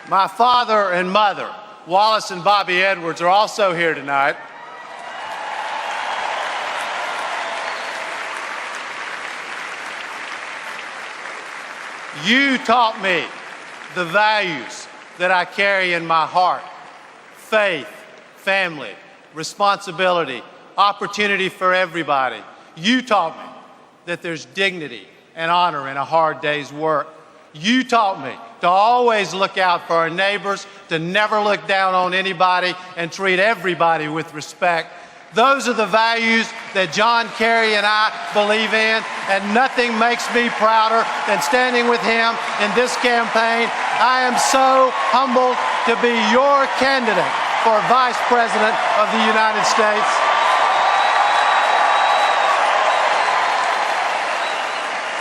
My father and mother, Wallace and Bobby Edwards, are also here tonight. You taught me the values that I carry in my heart: faith, family, responsibility, opportunity for everybody. You taught me that there's dignity and honor in a hard day's work. You taught me to always look out for our neighbors, to never look down on anybody, and treat everybody with respect. Those are the values that John Kerry and I believe in, and nothing makes me prouder than standing with him in this campaign. I am so humbled to be your candidate for Vice President of the United States.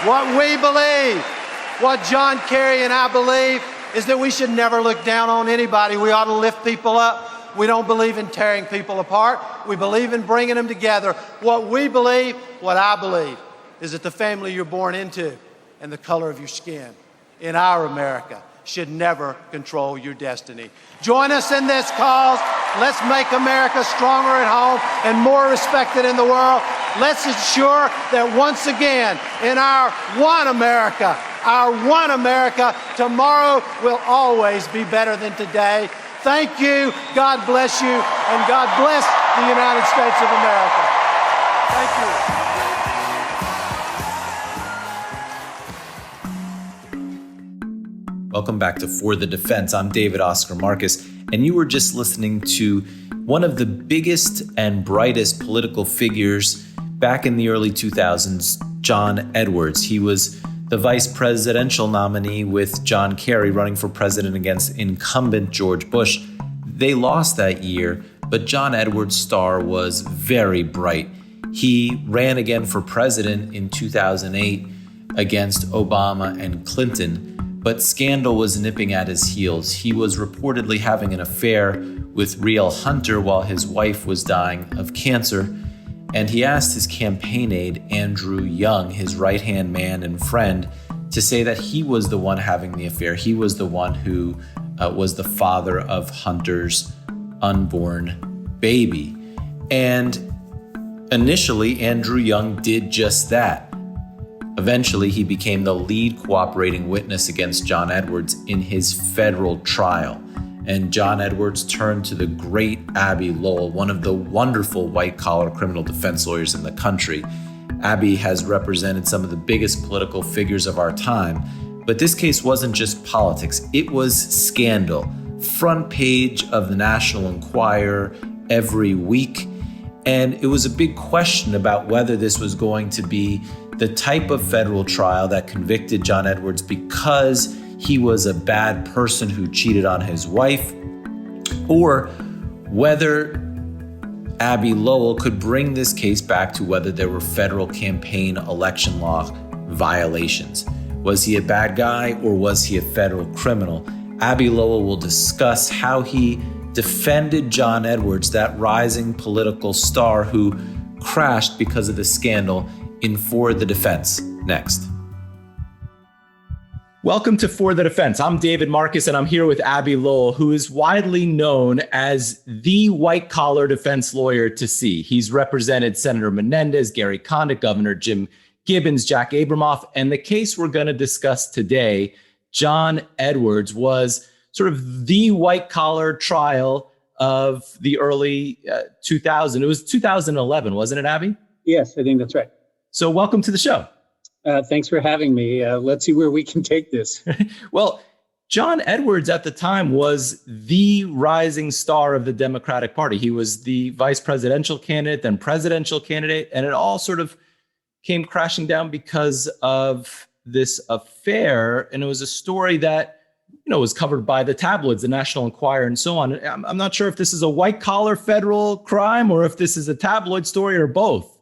What we believe, what John Kerry and I believe, is that we should never look down on anybody. We ought to lift people up. We don't believe in tearing people apart. We believe in bringing them together. What we believe, what I believe, is that the family you're born into and the color of your skin in our America should never control your destiny. Join us in this cause. Let's make America stronger at home and more respected in the world. Let's ensure that once again, in our one America, tomorrow will always be better than today. Thank you, God bless you, and God bless the United States of America. Thank you. Welcome back to For the Defense. I'm David Oscar Markus, and you were just listening to one of the biggest and brightest political figures back in the early 2000s, John Edwards. He was the vice presidential nominee with John Kerry running for president against incumbent George Bush. They lost that year, but John Edwards' star was very bright. He ran again for president in 2008 against Obama and Clinton, but scandal was nipping at his heels. He was reportedly having an affair with Rielle Hunter while his wife was dying of cancer. And he asked his campaign aide, Andrew Young, his right-hand man and friend, to say that he was the one having the affair. He was the one who was the father of Hunter's unborn baby. And initially, Andrew Young did just that. Eventually, he became the lead cooperating witness against John Edwards in his federal trial. And John Edwards turned to the great Abbe Lowell, one of the wonderful white-collar criminal defense lawyers in the country. Abbe has represented some of the biggest political figures of our time. But this case wasn't just politics. It was scandal. Front page of the National Enquirer every week. And it was a big question about whether this was going to be the type of federal trial that convicted John Edwards because he was a bad person who cheated on his wife, or whether Abbe Lowell could bring this case back to whether there were federal campaign election law violations. Was he a bad guy or was he a federal criminal? Abbe Lowell will discuss how he defended John Edwards, that rising political star who crashed because of the scandal, in For the Defense, next. Welcome to For the Defense. I'm David Markus, and I'm here with Abbe Lowell, who is widely known as the white-collar defense lawyer to see. He's represented Senator Menendez, Gary Condit, Governor Jim Gibbons, Jack Abramoff, and the case we're going to discuss today, John Edwards, was sort of the white-collar trial of the early 2000s. It was 2011, wasn't it, Abbe? Yes, I think that's right. So welcome to the show. Thanks for having me. Let's see where we can take this. Well, John Edwards at the time was the rising star of the Democratic Party. He was the vice presidential candidate, then presidential candidate, and it all sort of came crashing down because of this affair. And it was a story that, was covered by the tabloids, the National Enquirer, and so on. I'm not sure if this is a white-collar federal crime or if this is a tabloid story or both.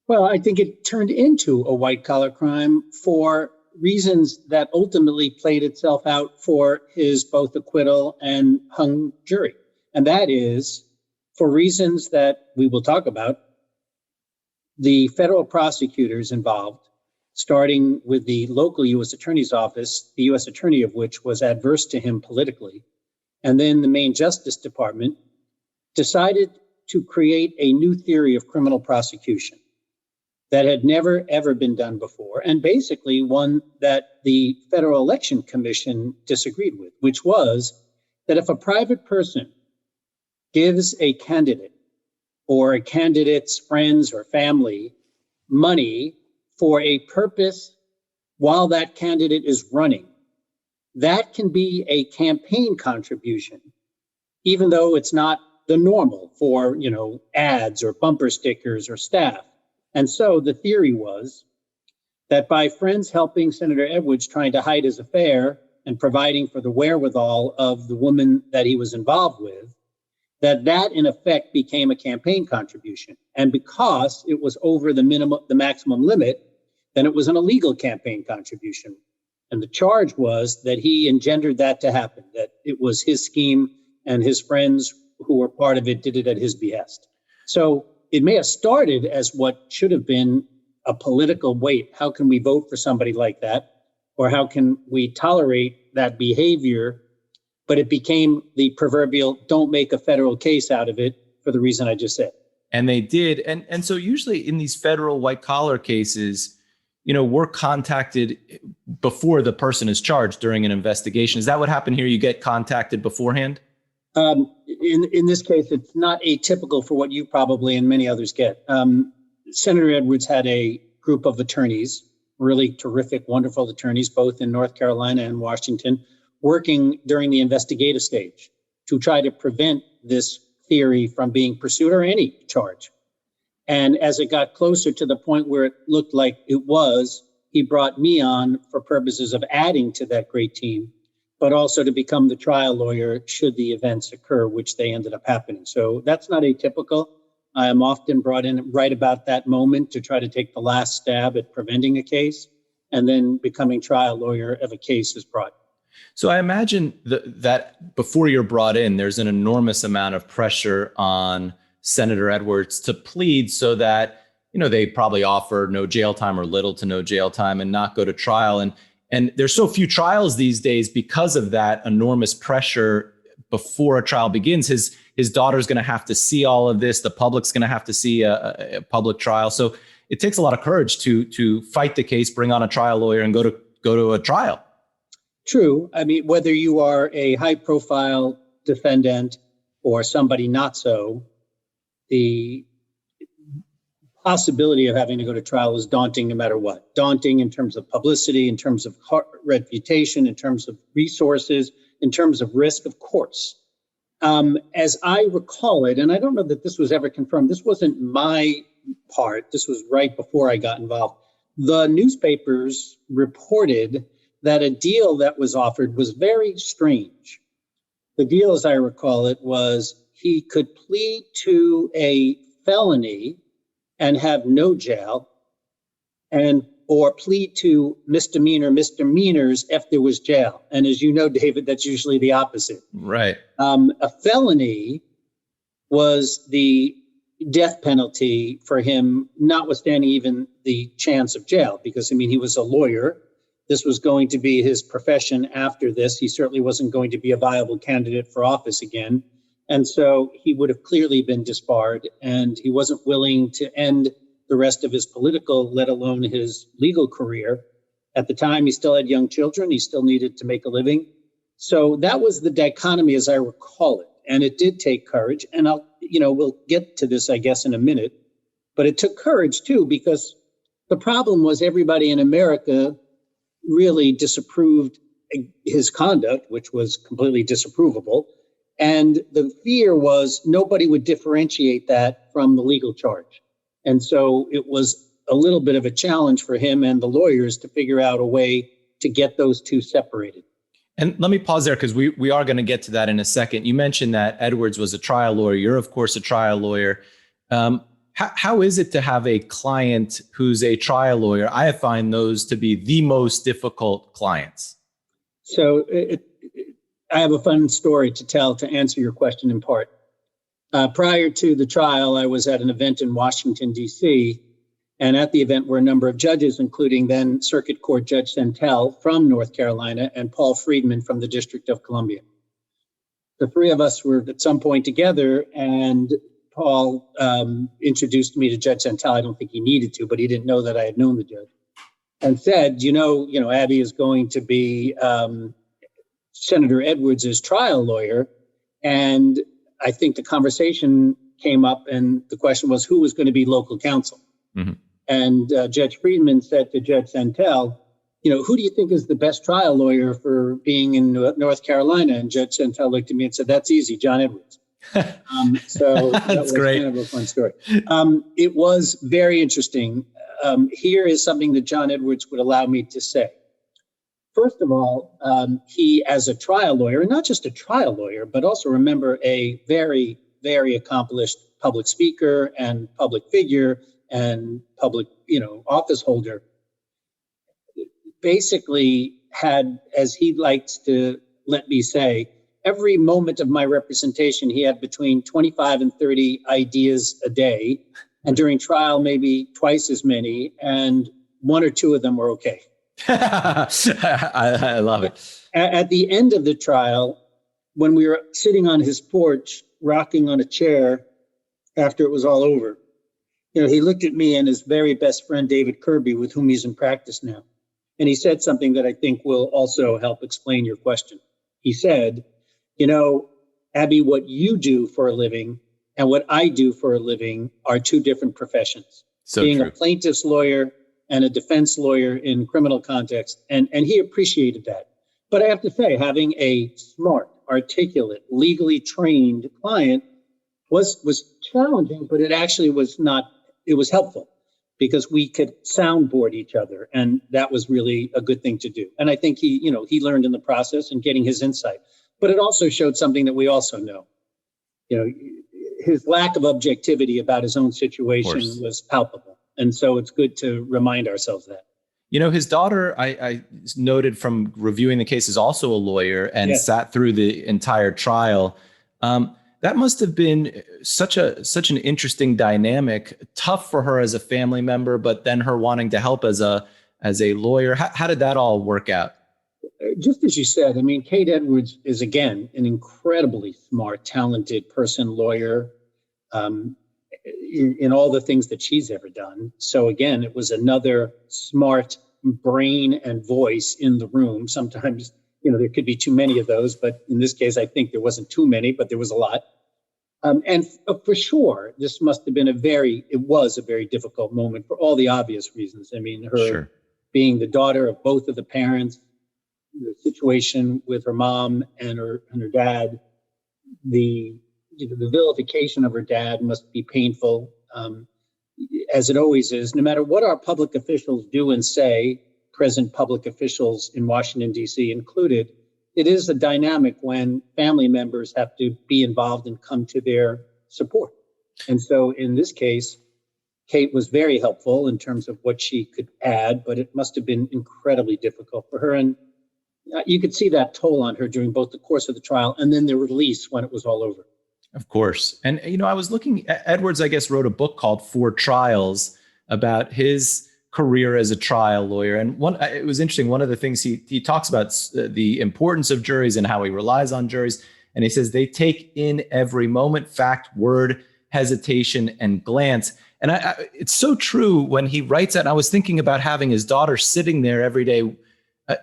Well, I think it turned into a white-collar crime for reasons that ultimately played itself out for his both acquittal and hung jury. And that is, for reasons that we will talk about, the federal prosecutors involved starting with the local U.S. Attorney's Office, the U.S. Attorney of which was adverse to him politically, and then the Maine Justice Department, decided to create a new theory of criminal prosecution that had never, ever been done before, and basically one that the Federal Election Commission disagreed with, which was that if a private person gives a candidate or a candidate's friends or family money for a purpose while that candidate is running, that can be a campaign contribution, even though it's not the normal for, ads or bumper stickers or staff. And so the theory was that by friends helping Senator Edwards trying to hide his affair and providing for the wherewithal of the woman that he was involved with, that in effect became a campaign contribution. And because it was over the maximum limit, then it was an illegal campaign contribution. And the charge was that he engendered that to happen, that it was his scheme and his friends who were part of it did it at his behest. So it may have started as what should have been a political wait. How can we vote for somebody like that? Or how can we tolerate that behavior? But it became the proverbial don't make a federal case out of it for the reason I just said. And they did. And so usually in these federal white collar cases, we're contacted before the person is charged during an investigation. Is that what happened here? You get contacted beforehand? In this case, it's not atypical for what you probably and many others get. Senator Edwards had a group of attorneys, really terrific, wonderful attorneys, both in North Carolina and Washington, working during the investigative stage to try to prevent this theory from being pursued or any charge. And as it got closer to the point where it looked like it was, he brought me on for purposes of adding to that great team, but also to become the trial lawyer should the events occur, which they ended up happening. So that's not atypical. I am often brought in right about that moment to try to take the last stab at preventing a case and then becoming trial lawyer if a case is brought. So I imagine that before you're brought in, there's an enormous amount of pressure on Senator Edwards to plead so that, they probably offer no jail time or little to no jail time and not go to trial. And there's so few trials these days because of that enormous pressure before a trial begins. His daughter's going to have to see all of this. The public's going to have to see a public trial. So it takes a lot of courage to fight the case, bring on a trial lawyer, and go to a trial. True. I mean, whether you are a high-profile defendant or somebody not so, the possibility of having to go to trial is daunting no matter what. Daunting in terms of publicity, in terms of reputation, in terms of resources, in terms of risk, of course. As I recall it, and I don't know that this was ever confirmed, this wasn't my part, this was right before I got involved. The newspapers reported that a deal that was offered was very strange. The deal, as I recall it, was he could plead to a felony and have no jail, or plead to misdemeanors if there was jail. And as you know, David, that's usually the opposite. Right. A felony was the death penalty for him, notwithstanding even the chance of jail, because, he was a lawyer. This was going to be his profession after this. He certainly wasn't going to be a viable candidate for office again. And so he would have clearly been disbarred, and he wasn't willing to end the rest of his political, let alone his legal career. At the time, he still had young children. He still needed to make a living. So that was the dichotomy as I recall it. And it did take courage. And we'll get to this, I guess, in a minute. But it took courage, too, because the problem was everybody in America really disapproved his conduct, which was completely disapprovable. And the fear was nobody would differentiate that from the legal charge. And so it was a little bit of a challenge for him and the lawyers to figure out a way to get those two separated. And let me pause there because we are going to get to that in a second. You mentioned that Edwards was a trial lawyer. You're, of course, a trial lawyer. How is it to have a client who's a trial lawyer? I find those to be the most difficult clients. So I have a fun story to tell to answer your question in part. Prior to the trial, I was at an event in Washington, D.C., And at the event were a number of judges, including then Circuit Court Judge Santel from North Carolina and Paul Friedman from the District of Columbia. The three of us were at some point together, and Paul introduced me to Judge Santel. I don't think he needed to, but he didn't know that I had known the judge, and said, Abbe is going to be Senator Edwards's trial lawyer. And I think the conversation came up, and the question was, who was going to be local counsel? Mm-hmm. And Judge Friedman said to Judge Santel, who do you think is the best trial lawyer for being in North Carolina? And Judge Santel looked at me and said, that's easy, John Edwards. So that was great. Kind of a fun story. It was very interesting. Here is something that John Edwards would allow me to say. First of all, he, as a trial lawyer, and not just a trial lawyer, but also remember a very, very accomplished public speaker and public figure and public, office holder, basically had, as he likes to let me say, every moment of my representation, he had between 25 and 30 ideas a day. And during trial, maybe twice as many. And one or two of them were okay. I love it. At the end of the trial, when we were sitting on his porch, rocking on a chair after it was all over, he looked at me and his very best friend, David Kirby, with whom he's in practice now. And he said something that I think will also help explain your question. He said, Abbe, what you do for a living and what I do for a living are two different professions. So being true. A plaintiff's lawyer and a defense lawyer in criminal context. And he appreciated that. But I have to say, having a smart, articulate, legally trained client was challenging, but it actually was not, it was helpful because we could soundboard each other. And that was really a good thing to do. And I think he learned in the process and getting his insight. But it also showed something that we also know. His lack of objectivity about his own situation was palpable. And so it's good to remind ourselves that. His daughter, I noted from reviewing the case, is also a lawyer and sat through the entire trial. That must have been such an interesting dynamic, tough for her as a family member, but then her wanting to help as a lawyer. How did that all work out? Just as you said, Kate Edwards is, again, an incredibly smart, talented person, lawyer, in all the things that she's ever done. So again, it was another smart brain and voice in the room. Sometimes, there could be too many of those, but in this case, I think there wasn't too many, but there was a lot. And for sure, this must have been it was a very difficult moment for all the obvious reasons. Her being the daughter of both of the parents, the situation with her mom and her dad, the vilification of her dad must be painful, as it always is. No matter what our public officials do and say, present public officials in Washington, D.C. included, it is a dynamic when family members have to be involved and come to their support. And so in this case, Kate was very helpful in terms of what she could add, but it must have been incredibly difficult for her. And you could see that toll on her during both the course of the trial and then the release when it was all over. Of course. And, I was looking, Edwards, I guess, wrote a book called Four Trials about his career as a trial lawyer. And it was interesting. One of the things he talks about the importance of juries and how he relies on juries. And he says they take in every moment, fact, word, hesitation, and glance. And it's so true when he writes that. And I was thinking about having his daughter sitting there every day,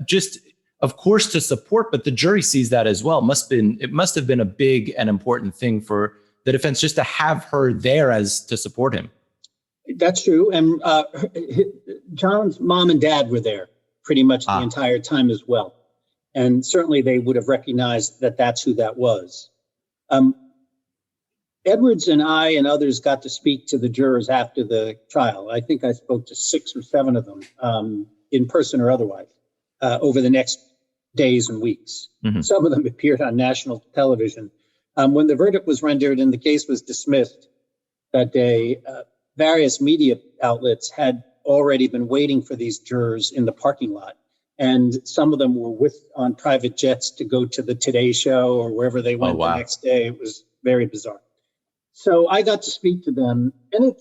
just, of course, to support, but the jury sees that as well. It must have been a big and important thing for the defense just to have her there to support him. That's true. And John's mom and dad were there pretty much the entire time as well. And certainly they would have recognized that that's who that was. Edwards and I and others got to speak to the jurors after the trial. I think I spoke to 6 or 7 of them in person or otherwise over the next days and weeks. Mm-hmm. Some of them appeared on national television. When the verdict was rendered and the case was dismissed that day, various media outlets had already been waiting for these jurors in the parking lot. And some of them were on private jets to go to the Today Show or wherever they went the next day. It was very bizarre. So I got to speak to them. And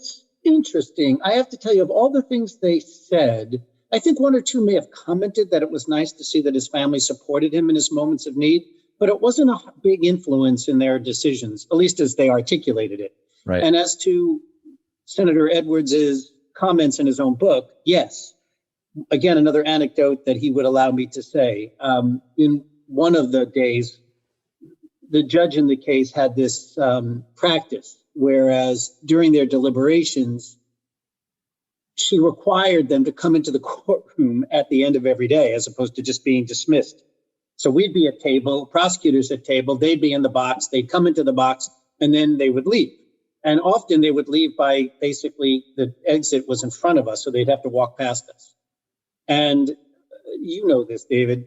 interesting. I have to tell you, of all the things they said, I think one or two may have commented that it was nice to see that his family supported him in his moments of need, but it wasn't a big influence in their decisions, at least as they articulated it. Right. And as to Senator Edwards's comments in his own book, yes. Again, another anecdote that he would allow me to say. In one of the days, the judge in the case had this practice, whereas during their deliberations, she required them to come into the courtroom at the end of every day, as opposed to just being dismissed. So we'd be at table, prosecutors at table, they'd be in the box, they'd come into the box, and then they would leave. And often they would leave by basically the exit was in front of us, so they'd have to walk past us. And you know this, David,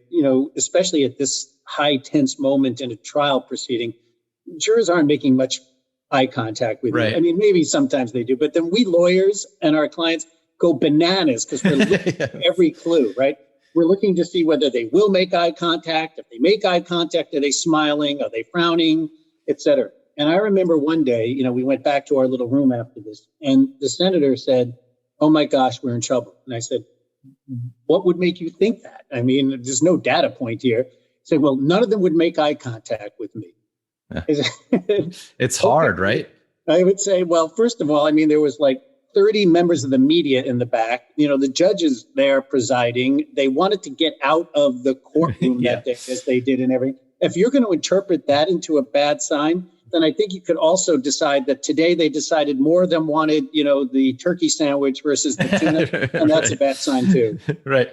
especially at this high tense moment in a trial proceeding, jurors aren't making much eye contact with you. I mean, maybe sometimes they do, but then we lawyers and our clients go bananas because we're looking at every clue, right? We're looking to see whether they will make eye contact. If they make eye contact, are they smiling? Are they frowning, et cetera? And I remember one day, we went back to our little room after this, and the senator said, "Oh my gosh, we're in trouble." And I said, "What would make you think that? I mean, there's no data point here." He said, "Well, none of them would make eye contact with me." It's hard, right? I would say, well, first of all, I mean, there was like 30 members of the media in the back. The judges there presiding. They wanted to get out of the courtroom that day, as they did in every. If you're going to interpret that into a bad sign, then I think you could also decide that today they decided more of them wanted, the turkey sandwich versus the tuna, and that's a bad sign too. Right.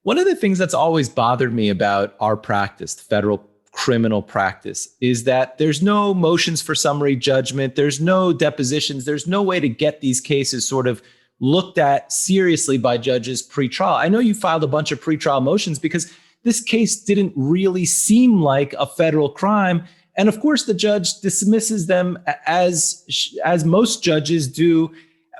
One of the things that's always bothered me about our practice, the federal criminal practice, is that there's no motions for summary judgment. There's no depositions. There's no way to get these cases sort of looked at seriously by judges pre-trial. I know you filed a bunch of pre-trial motions because this case didn't really seem like a federal crime. And of course, the judge dismisses them as most judges do.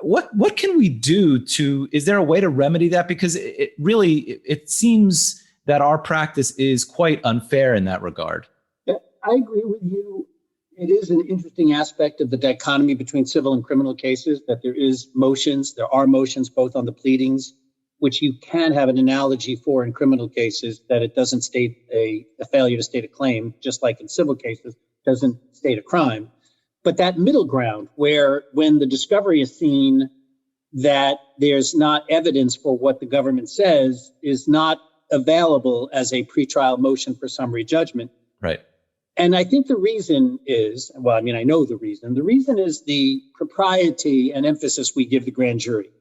What can we do is there a way to remedy that? Because it seems that our practice is quite unfair in that regard. I agree with you. It is an interesting aspect of the dichotomy between civil and criminal cases that there are motions both on the pleadings, which you can have an analogy for in criminal cases, that it doesn't state a failure to state a claim, just like in civil cases, doesn't state a crime. But that middle ground where when the discovery is seen that there's not evidence for what the government says is not available as a pretrial motion for summary judgment. Right. And I think the reason is, I know the reason. The reason is the propriety and emphasis we give the grand jury.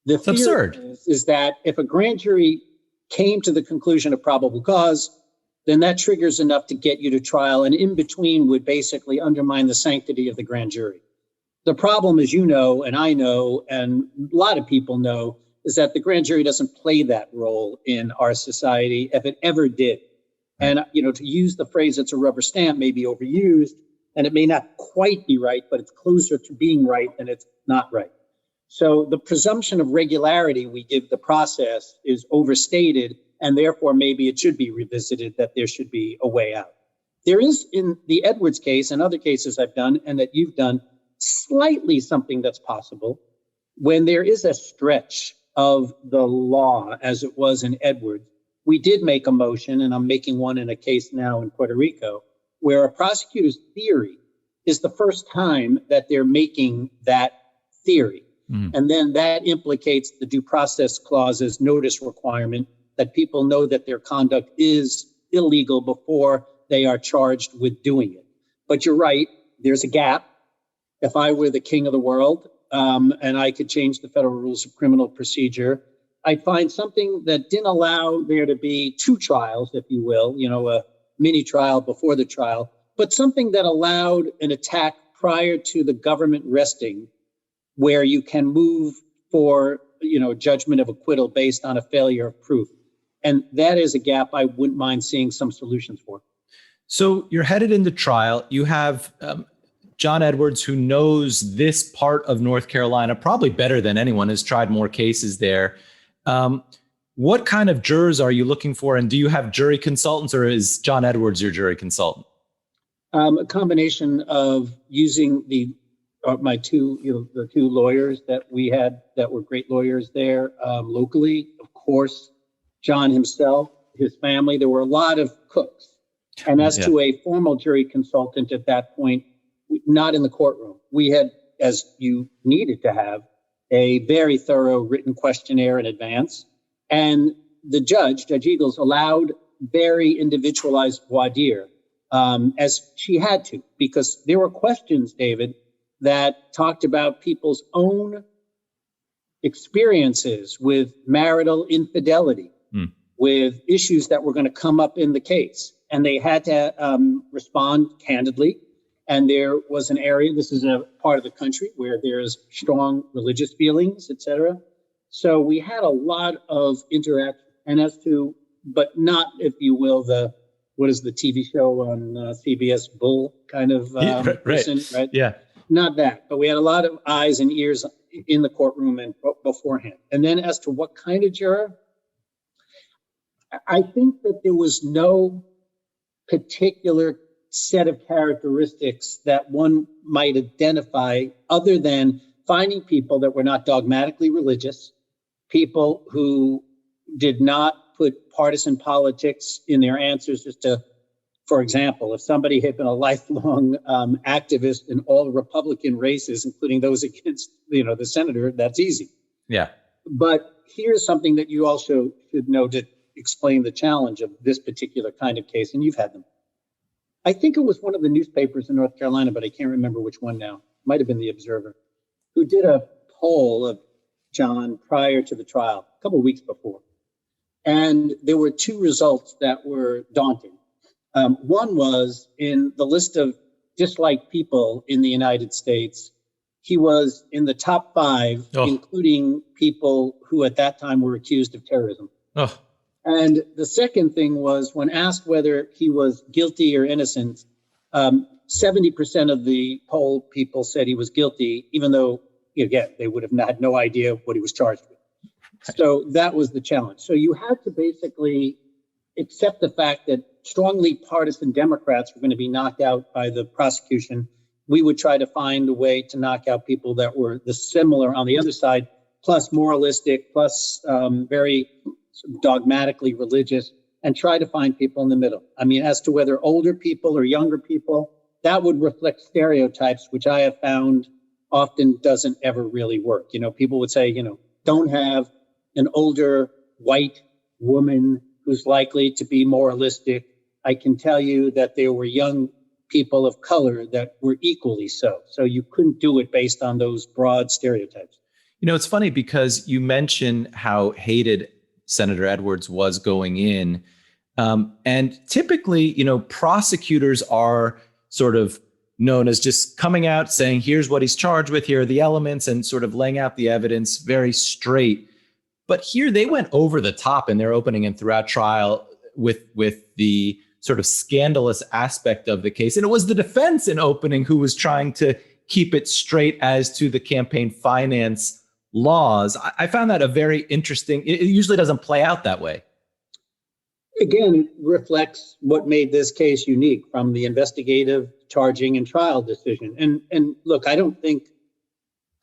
It's absurd. Is that if a grand jury came to the conclusion of probable cause, then that triggers enough to get you to trial, and in between would basically undermine the sanctity of the grand jury. The problem, as you know, and I know, and a lot of people know, is that the grand jury doesn't play that role in our society, if it ever did. And, to use the phrase, it's a rubber stamp, may be overused, and it may not quite be right, but it's closer to being right than it's not right. So the presumption of regularity we give the process is overstated, and therefore maybe it should be revisited, that there should be a way out. There is, in the Edwards case and other cases I've done and that you've done, slightly something that's possible when there is a stretch of the law, as it was in Edwards. We did make a motion, and I'm making one in a case now in Puerto Rico, where a prosecutor's theory is the first time that they're making that theory. And then that implicates the due process clause's notice requirement that people know that their conduct is illegal before they are charged with doing it. But you're right, there's a gap. If I were the king of the world, and I could change the federal rules of criminal procedure, I'd find something that didn't allow there to be two trials, if you will, a mini trial before the trial, but something that allowed an attack prior to the government resting, where you can move for, judgment of acquittal based on a failure of proof. And that is a gap I wouldn't mind seeing some solutions for. So you're headed into trial. You have John Edwards, who knows this part of North Carolina probably better than anyone, has tried more cases there. What kind of jurors are you looking for? And do you have jury consultants, or is John Edwards your jury consultant? A combination of using the my two, the two lawyers that we had that were great lawyers there locally. Of course, John himself, his family. There were a lot of cooks. And as to a formal jury consultant at that point, not in the courtroom. We had, as you needed to have, a very thorough written questionnaire in advance. And the Judge Eagles, allowed very individualized voir dire, as she had to, because there were questions, David, that talked about people's own experiences with marital infidelity, with issues that were going to come up in the case. And they had to respond candidly. And there was an area, this is a part of the country where there's strong religious feelings, et cetera. So we had a lot of interaction. And as to, but not, if you will, what is the TV show on CBS, Bull kind of person, right? Yeah. Not that, but we had a lot of eyes and ears in the courtroom and beforehand. And then as to what kind of juror, I think that there was no particular set of characteristics that one might identify other than finding people that were not dogmatically religious, people who did not put partisan politics in their answers as to, for example, if somebody had been a lifelong activist in all Republican races, including those against, the senator, that's easy. Yeah. But here's something that you also should know to explain the challenge of this particular kind of case, and you've had them. I think it was one of the newspapers in North Carolina, but I can't remember which one now. Might have been the Observer, who did a poll of John prior to the trial, a couple of weeks before. And there were two results that were daunting. One was in the list of disliked people in the United States, he was in the top 5, including people who at that time were accused of terrorism. And the second thing was, when asked whether he was guilty or innocent, 70% of the poll people said he was guilty, even though, again, they would have had no idea what he was charged with. So that was the challenge. So you had to basically accept the fact that strongly partisan Democrats were going to be knocked out by the prosecution. We would try to find a way to knock out people that were the similar on the other side, plus moralistic, plus very dogmatically religious, and try to find people in the middle. I mean, as to whether older people or younger people, that would reflect stereotypes, which I have found often doesn't ever really work. People would say, don't have an older white woman who's likely to be moralistic. I can tell you that there were young people of color that were equally so. So you couldn't do it based on those broad stereotypes. It's funny because you mentioned how hated Senator Edwards was going in. And typically, prosecutors are sort of known as just coming out saying, here's what he's charged with, here are the elements, and sort of laying out the evidence very straight. But here they went over the top in their opening and throughout trial with the sort of scandalous aspect of the case. And it was the defense in opening who was trying to keep it straight as to the campaign finance laws. I found that a very interesting, it usually doesn't play out that way. Again, it reflects what made this case unique from the investigative, charging, and trial decision. And look, I don't think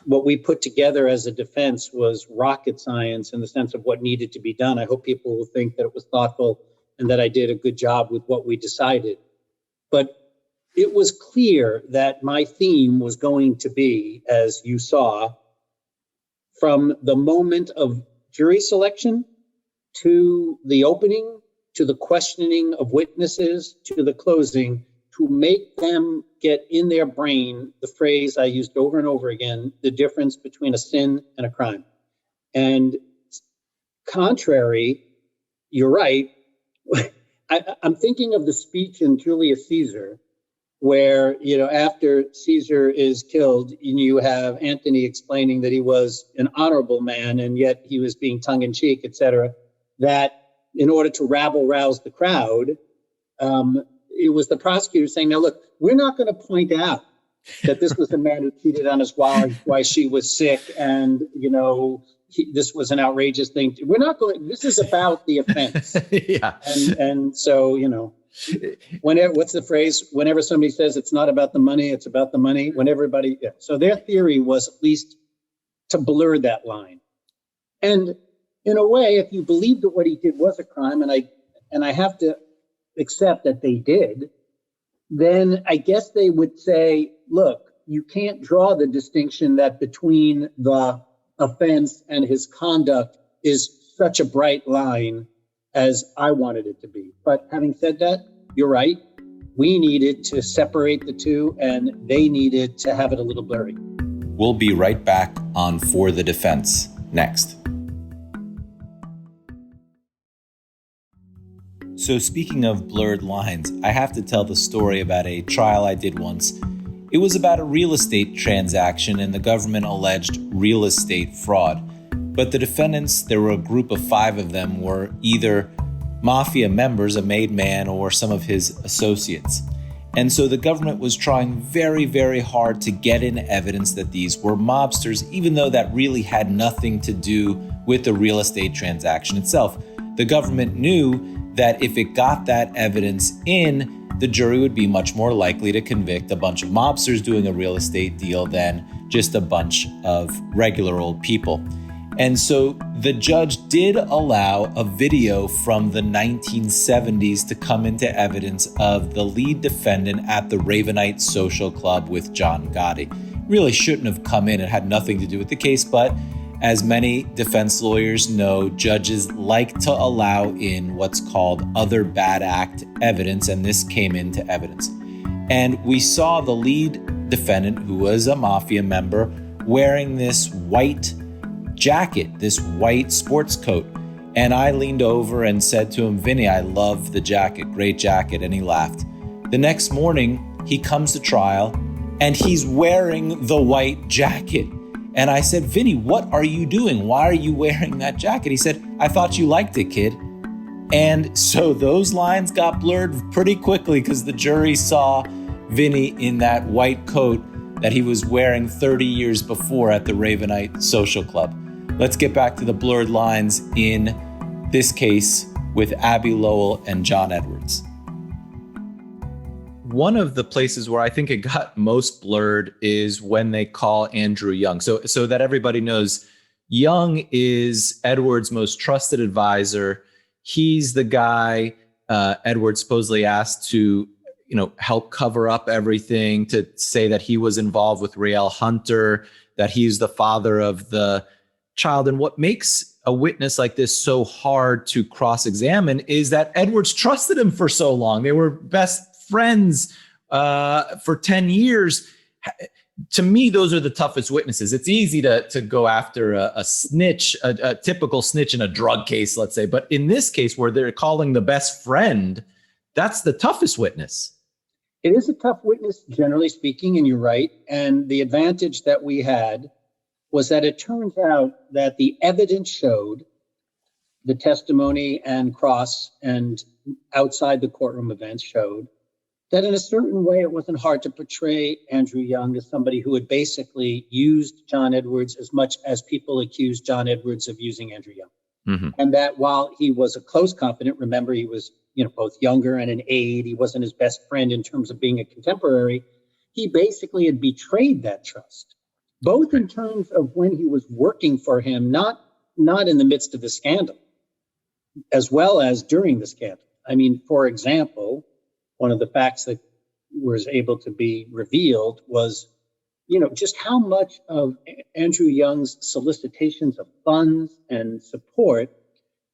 what we put together as a defense was rocket science in the sense of what needed to be done. I hope people will think that it was thoughtful and that I did a good job with what we decided. But it was clear that my theme was going to be, as you saw, from the moment of jury selection to the opening, to the questioning of witnesses, to the closing, to make them get in their brain the phrase I used over and over again, the difference between a sin and a crime. And contrary, you're right, I'm thinking of the speech in Julius Caesar, where, after Caesar is killed, you have Antony explaining that he was an honorable man, and yet he was being tongue-in-cheek, et cetera, that in order to rabble-rouse the crowd, it was the prosecutor saying, now, look, we're not going to point out that this was the man who cheated on his wife while she was sick, and, this was an outrageous thing. We're not going, this is about the offense. Yeah. And so, What's the phrase? Whenever somebody says it's not about the money, it's about the money. When everybody, yeah. So their theory was at least to blur that line. And in a way, if you believed that what he did was a crime, and I have to accept that they did, then I guess they would say, look, you can't draw the distinction that between the offense and his conduct is such a bright line as I wanted it to be. But having said that, you're right. We needed to separate the two, and they needed to have it a little blurry. We'll be right back on For the Defense next. So speaking of blurred lines, I have to tell the story about a trial I did once. It was about a real estate transaction, and the government alleged real estate fraud. But the defendants, there were a group of 5 of them, were either mafia members, a made man, or some of his associates. And so the government was trying very, very hard to get in evidence that these were mobsters, even though that really had nothing to do with the real estate transaction itself. The government knew that if it got that evidence in, the jury would be much more likely to convict a bunch of mobsters doing a real estate deal than just a bunch of regular old people. And so the judge did allow a video from the 1970s to come into evidence of the lead defendant at the Ravenite Social Club with John Gotti. Really shouldn't have come in. It had nothing to do with the case, but as many defense lawyers know, judges like to allow in what's called other bad act evidence, and this came into evidence. And we saw the lead defendant, who was a mafia member, wearing this white jacket, this white sports coat. And I leaned over and said to him, "Vinny, I love the jacket, great jacket." And he laughed. The next morning, he comes to trial and he's wearing the white jacket. And I said, "Vinny, what are you doing? Why are you wearing that jacket?" He said, "I thought you liked it, kid." And so those lines got blurred pretty quickly because the jury saw Vinny in that white coat that he was wearing 30 years before at the Ravenite Social Club. Let's get back to the blurred lines in this case with Abbe Lowell and John Edwards. One of the places where I think it got most blurred is when they call Andrew Young. So that everybody knows, Young is Edwards' most trusted advisor. He's the guy Edwards supposedly asked to, help cover up everything, to say that he was involved with Rielle Hunter, that he's the father of the child. And what makes a witness like this so hard to cross-examine is that Edwards trusted him for so long. They were best friends for 10 years. To me, those are the toughest witnesses. It's easy to go after a snitch, a typical snitch in a drug case, let's say. But in this case, where they're calling the best friend, that's the toughest witness. It is a tough witness, generally speaking, and you're right. And the advantage that we had was that it turns out that the evidence showed, the testimony and cross and outside the courtroom events showed, that in a certain way, it wasn't hard to portray Andrew Young as somebody who had basically used John Edwards as much as people accused John Edwards of using Andrew Young. Mm-hmm. And that while he was a close confidant, remember, he was both younger and an aide, he wasn't his best friend in terms of being a contemporary, he basically had betrayed that trust, both in terms of when he was working for him, not in the midst of the scandal, as well as during the scandal. I mean, for example, one of the facts that was able to be revealed was, just how much of Andrew Young's solicitations of funds and support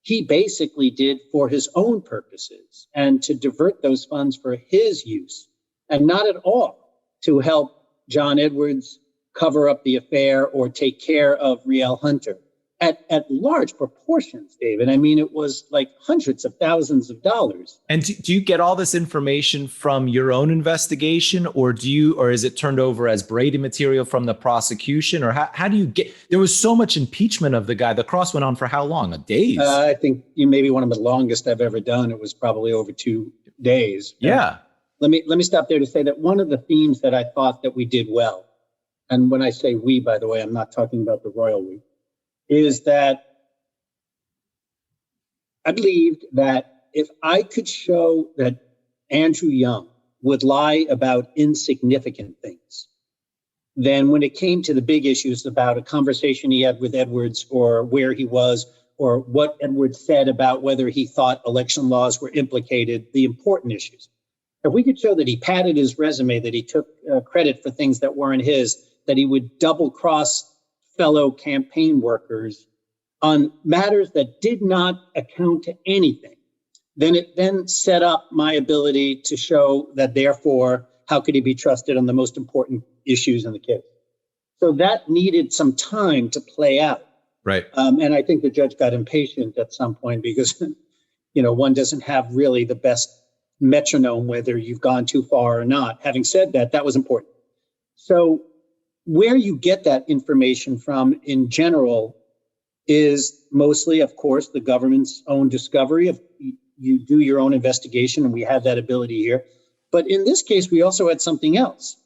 he basically did for his own purposes and to divert those funds for his use, and not at all to help John Edwards cover up the affair or take care of Rielle Hunter at large proportions, David. I mean, it was like hundreds of thousands of dollars. And do you get all this information from your own investigation, or is it turned over as Brady material from the prosecution, or how do you get? There was so much impeachment of the guy. The cross went on for how long? Days? I think maybe one of the longest I've ever done. It was probably over 2 days. Yeah. Let me stop there to say that one of the themes that I thought that we did well, and when I say we, by the way, I'm not talking about the royal we, is that I believed that if I could show that Andrew Young would lie about insignificant things, then when it came to the big issues about a conversation he had with Edwards or where he was or what Edwards said about whether he thought election laws were implicated, the important issues, if we could show that he padded his resume, that he took credit for things that weren't his, that he would double cross fellow campaign workers on matters that did not account to anything, then it then set up my ability to show that, therefore, how could he be trusted on the most important issues in the case? So that needed some time to play out. Right. And I think the judge got impatient at some point because, one doesn't have really the best metronome whether you've gone too far or not. Having said that, that was important. So where you get that information from in general is mostly, of course, the government's own discovery of you do your own investigation, and we have that ability here. But in this case, we also had something else.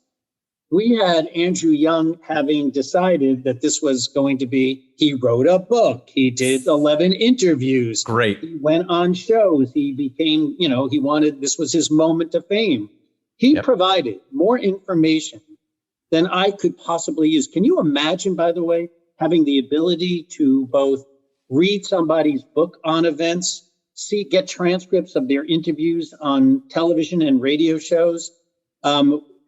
We had Andrew Young having decided that this was going to be, he wrote a book, he did 11 interviews. Great. He went on shows, he became, this was his moment of fame. He provided more information than I could possibly use. Can you imagine, by the way, having the ability to both read somebody's book on events, get transcripts of their interviews on television and radio shows,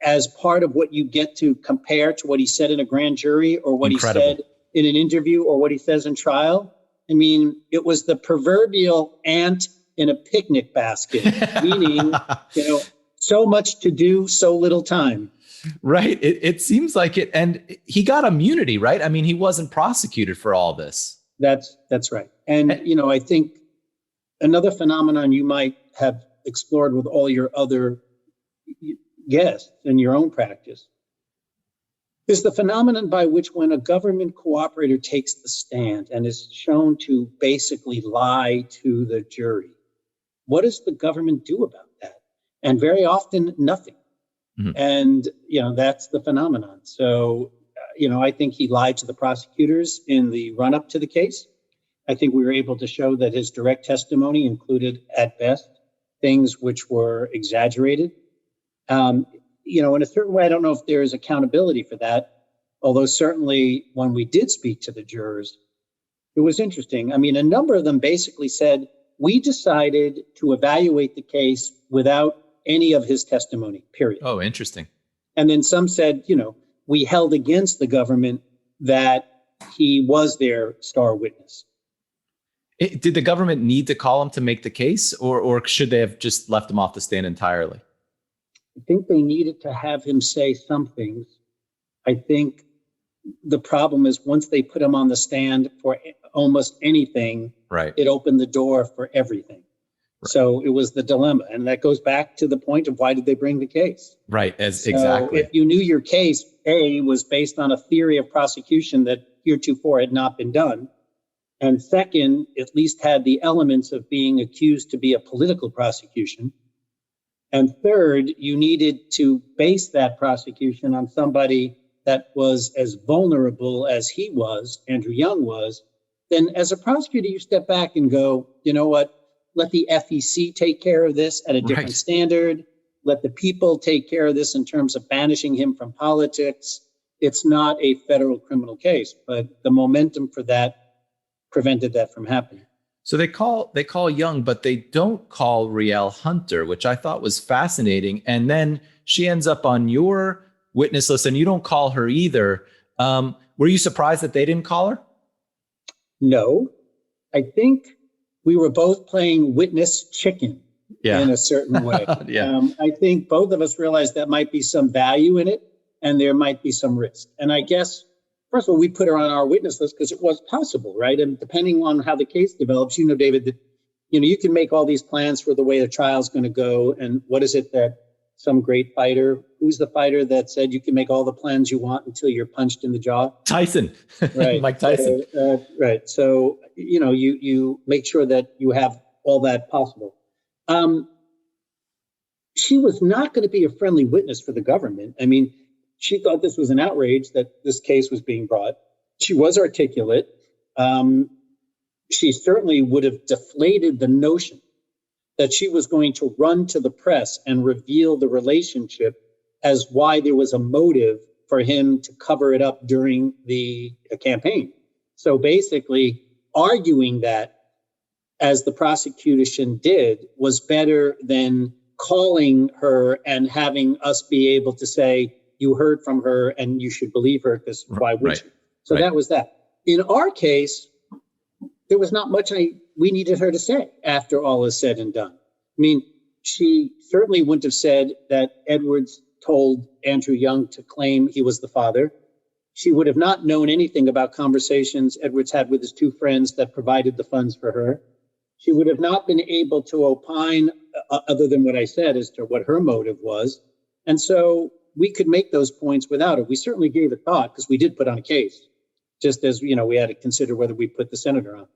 as part of what you get to compare to what he said in a grand jury or what Incredible. He said in an interview or what he says in trial? I mean, it was the proverbial ant in a picnic basket, meaning, so much to do, so little time. Right. It seems like it. And he got immunity, right? I mean, he wasn't prosecuted for all this. That's right. And, I think another phenomenon you might have explored with all your other guests in your own practice is the phenomenon by which when a government cooperator takes the stand and is shown to basically lie to the jury, what does the government do about that? And very often, nothing. Mm-hmm. And, that's the phenomenon. So, I think he lied to the prosecutors in the run-up to the case. I think we were able to show that his direct testimony included, at best, things which were exaggerated. In a certain way, I don't know if there is accountability for that, although certainly when we did speak to the jurors, it was interesting. I mean, a number of them basically said, we decided to evaluate the case without any of his testimony, period. Oh, interesting. And then some said, we held against the government that he was their star witness. Did the government need to call him to make the case, or should they have just left him off the stand entirely? I think they needed to have him say some things. I think the problem is once they put him on the stand for almost anything, right, it opened the door for everything. Right. So it was the dilemma. And that goes back to the point of why did they bring the case? Right, exactly. If you knew your case, A, was based on a theory of prosecution that heretofore had not been done, and second, at least had the elements of being accused to be a political prosecution, and third, you needed to base that prosecution on somebody that was as vulnerable as he was, Andrew Young was, then as a prosecutor, you step back and go, you know what? Let the FEC take care of this at a different standard. Let the people take care of this in terms of banishing him from politics. It's not a federal criminal case, but the momentum for that prevented that from happening. So they call Young, but they don't call Rielle Hunter, which I thought was fascinating. And then she ends up on your witness list, and you don't call her either. Were you surprised that they didn't call her? No, I think we were both playing witness chicken in a certain way. I think both of us realized that might be some value in it, and there might be some risk. And I guess, first of all, we put her on our witness list because it was possible, right? And depending on how the case develops, David, that you can make all these plans for the way the trial's going to go. And what is it that some great fighter, who's the fighter that said you can make all the plans you want until you're punched in the jaw? Tyson, right? Mike Tyson, right? So you make sure that you have all that possible. She was not going to be a friendly witness for the government. I mean, she thought this was an outrage that this case was being brought. She was articulate. She certainly would have deflated the notion that she was going to run to the press and reveal the relationship as why there was a motive for him to cover it up during the campaign. So basically, arguing that, as the prosecution did, was better than calling her and having us be able to say, you heard from her and you should believe her, because why would Right. you? So Right. that was that. In our case, there was not much we needed her to say after all is said and done. I mean, she certainly wouldn't have said that Edwards told Andrew Young to claim he was the father. She would have not known anything about conversations Edwards had with his two friends that provided the funds for her. She would have not been able to opine, other than what I said, as to what her motive was. And so we could make those points without it. We certainly gave it thought, because we did put on a case, just as, we had to consider whether we put the senator on.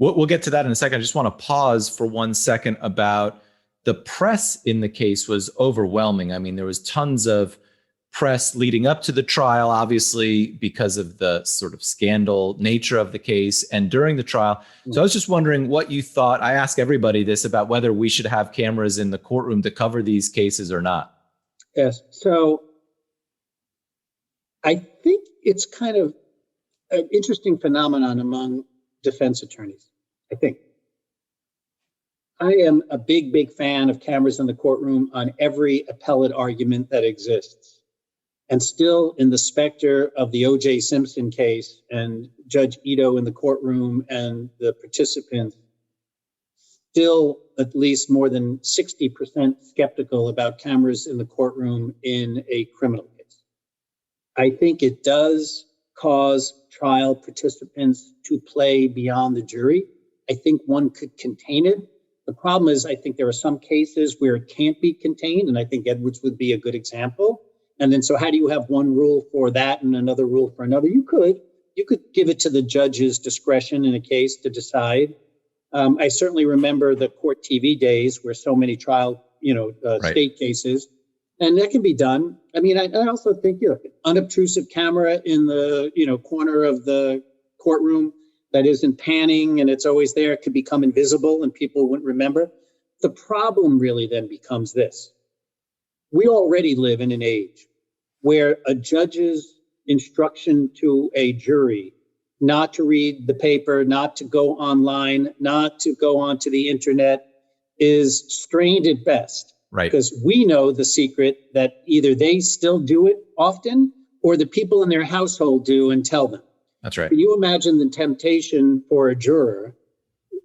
We'll get to that in a second. I just want to pause for 1 second about the press in the case was overwhelming. I mean, there was tons of press leading up to the trial, obviously, because of the sort of scandal nature of the case and during the trial. So I was just wondering what you thought. I ask everybody this about whether we should have cameras in the courtroom to cover these cases or not. Yes. So I think it's kind of an interesting phenomenon among defense attorneys, I think. I am a big fan of cameras in the courtroom on every appellate argument that exists. And still, in the specter of the O.J. Simpson case and Judge Ito in the courtroom and the participants, still at least more than 60% skeptical about cameras in the courtroom in a criminal case. I think it does cause trial participants to play beyond the jury. I think one could contain it. The problem is, I think there are some cases where it can't be contained, and I think Edwards would be a good example. And then, so how do you have one rule for that and another rule for another? You could give it to the judge's discretion in a case to decide. I certainly remember the court TV days where so many trial, state cases, and that can be done. I mean, I also think, unobtrusive camera in the, corner of the courtroom that isn't panning and it's always there, it could become invisible and people wouldn't remember. The problem really then becomes this. We already live in an age where a judge's instruction to a jury not to read the paper, not to go online, not to go onto the internet is strained at best. Right. Because we know the secret that either they still do it often or the people in their household do and tell them. That's right. Can you imagine the temptation for a juror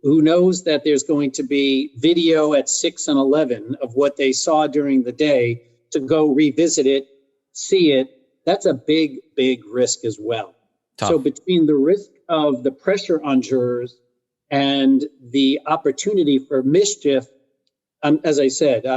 who knows that there's going to be video at 6 and 11 of what they saw during the day to go revisit it, see it? That's a big risk as well. Tough. So between the risk of the pressure on jurors and the opportunity for mischief, as I said,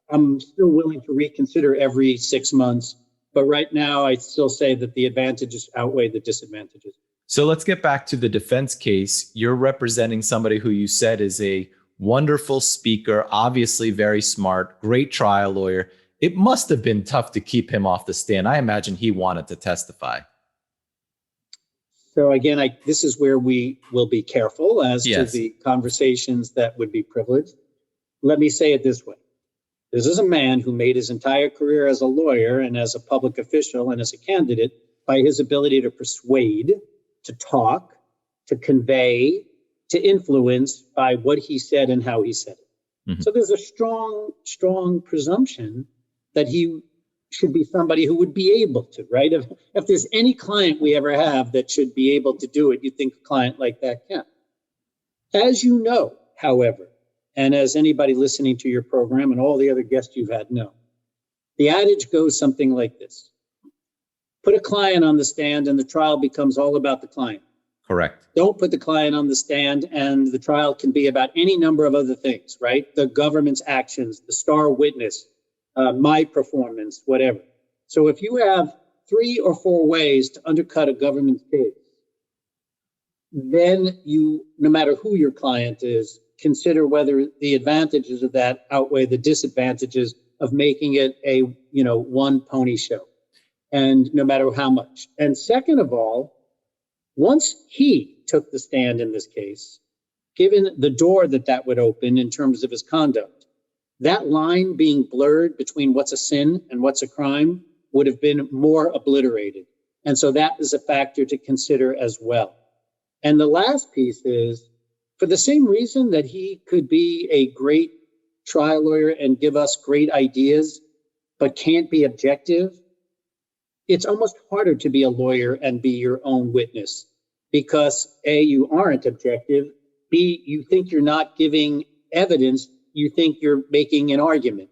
I'm still willing to reconsider every 6 months. But right now, I still say that the advantages outweigh the disadvantages. So let's get back to the defense case. You're representing somebody who you said is a wonderful speaker, obviously very smart, great trial lawyer. It must have been tough to keep him off the stand. I imagine he wanted to testify. So again, this is where we will be careful as Yes. to the conversations that would be privileged. Let me say it this way. This is a man who made his entire career as a lawyer and as a public official and as a candidate by his ability to persuade, to talk, to convey, to influence by what he said and how he said it. Mm-hmm. So there's a strong presumption that he should be somebody who would be able to, right? If there's any client we ever have that should be able to do it, you think a client like that can. As you know, however, and as anybody listening to your program and all the other guests you've had know, the adage goes something like this. Put a client on the stand and the trial becomes all about the client. Correct. Don't put the client on the stand and the trial can be about any number of other things, right? The government's actions, the star witness, my performance, whatever. So if you have 3 or 4 ways to undercut a government case, then you, no matter who your client is, consider whether the advantages of that outweigh the disadvantages of making it a, one pony show. And no matter how much. And second of all, once he took the stand in this case, given the door that would open in terms of his conduct, that line being blurred between what's a sin and what's a crime would have been more obliterated. And so that is a factor to consider as well. And the last piece is, for the same reason that he could be a great trial lawyer and give us great ideas, but can't be objective, it's almost harder to be a lawyer and be your own witness because A, you aren't objective, B, you think you're not giving evidence, you think you're making an argument,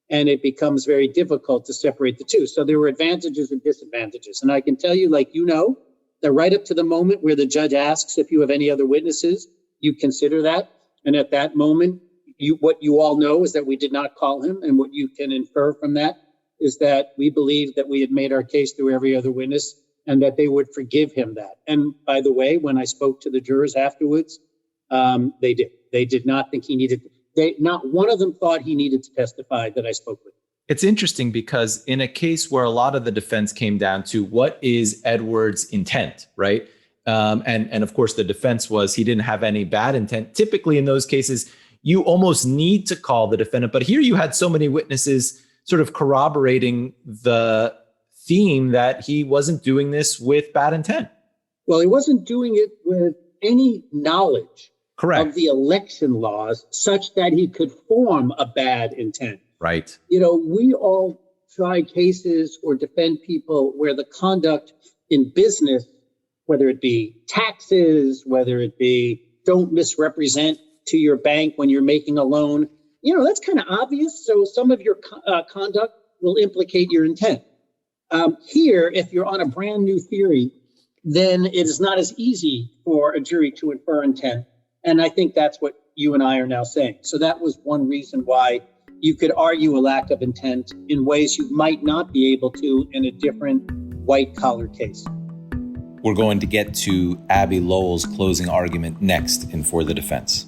and it becomes very difficult to separate the two. So there were advantages and disadvantages. And I can tell you, like, that right up to the moment where the judge asks if you have any other witnesses, you consider that. And at that moment, what you all know is that we did not call him. And what you can infer from that is that we believed that we had made our case through every other witness and that they would forgive him that. And by the way, when I spoke to the jurors afterwards, they did. They did not think he needed, not one of them thought he needed to testify that I spoke with. It's interesting because in a case where a lot of the defense came down to what is Edward's intent, right? And of course, the defense was he didn't have any bad intent. Typically in those cases, you almost need to call the defendant. But here you had so many witnesses sort of corroborating the theme that he wasn't doing this with bad intent. Well, he wasn't doing it with any knowledge Correct. of the election laws such that he could form a bad intent. Right. We all try cases or defend people where the conduct in business, whether it be taxes, whether it be don't misrepresent to your bank when you're making a loan, that's kind of obvious. So some of your conduct will implicate your intent. Here, if you're on a brand new theory, then it is not as easy for a jury to infer intent. And I think that's what you and I are now saying. So that was one reason why you could argue a lack of intent in ways you might not be able to in a different white-collar case. We're going to get to Abbe Lowell's closing argument next in For the Defense.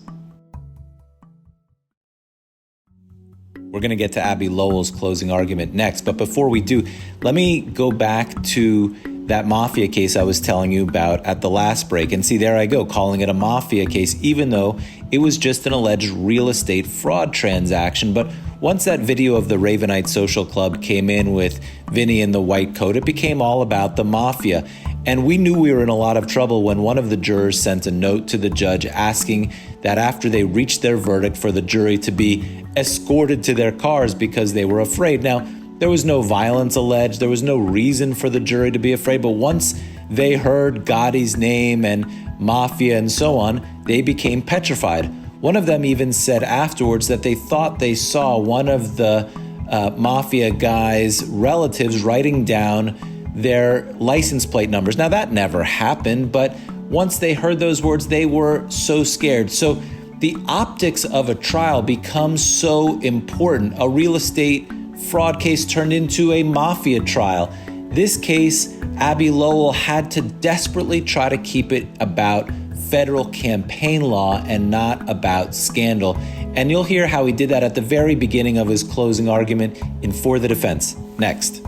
We're going to get to Abbe Lowell's closing argument next. But before we do, let me go back to that mafia case I was telling you about at the last break. And see, there I go, calling it a mafia case, even though it was just an alleged real estate fraud transaction. But once that video of the Ravenite Social Club came in with Vinny in the white coat, it became all about the mafia. And we knew we were in a lot of trouble when one of the jurors sent a note to the judge asking that after they reached their verdict for the jury to be escorted to their cars because they were afraid. Now, there was no violence alleged. There was no reason for the jury to be afraid. But once they heard Gotti's name and mafia and so on, they became petrified. One of them even said afterwards that they thought they saw one of the mafia guys' relatives writing down their license plate numbers. Now, that never happened, but once they heard those words, they were so scared. So the optics of a trial becomes so important. A real estate fraud case turned into a mafia trial. This case, Abbe Lowell had to desperately try to keep it about federal campaign law and not about scandal. And you'll hear how he did that at the very beginning of his closing argument in For the Defense. Next.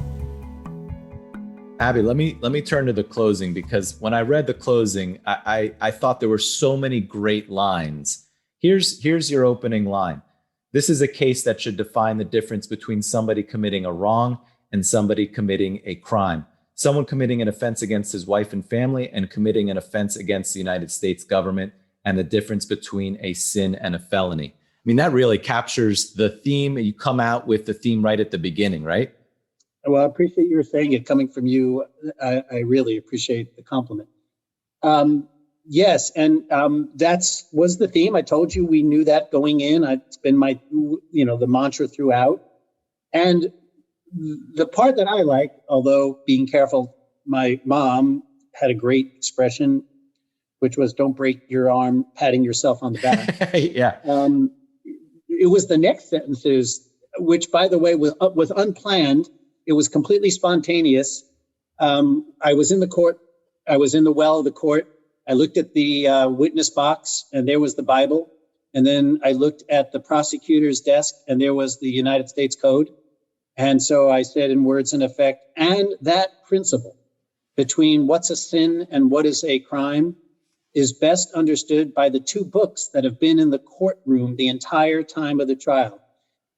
Abbe, let me turn to the closing, because when I read the closing, I thought there were so many great lines. Here's your opening line. This is a case that should define the difference between somebody committing a wrong and somebody committing a crime. Someone committing an offense against his wife and family and committing an offense against the United States government, and the difference between a sin and a felony. I mean, that really captures the theme. You come out with the theme right at the beginning, right? Well, I appreciate you saying it coming from you. I really appreciate the compliment. Yes, and that's was the theme. I told you we knew that going in. It's been my, the mantra throughout. And the part that I like, although being careful, my mom had a great expression, which was "Don't break your arm patting yourself on the back." Yeah. It was the next sentences, which, by the way, was unplanned. It was completely spontaneous. I was in the court. I was in the well of the court. I looked at the witness box, and there was the Bible. And then I looked at the prosecutor's desk, and there was the United States Code. And so I said in words in effect, and that principle between what's a sin and what is a crime is best understood by the two books that have been in the courtroom the entire time of the trial.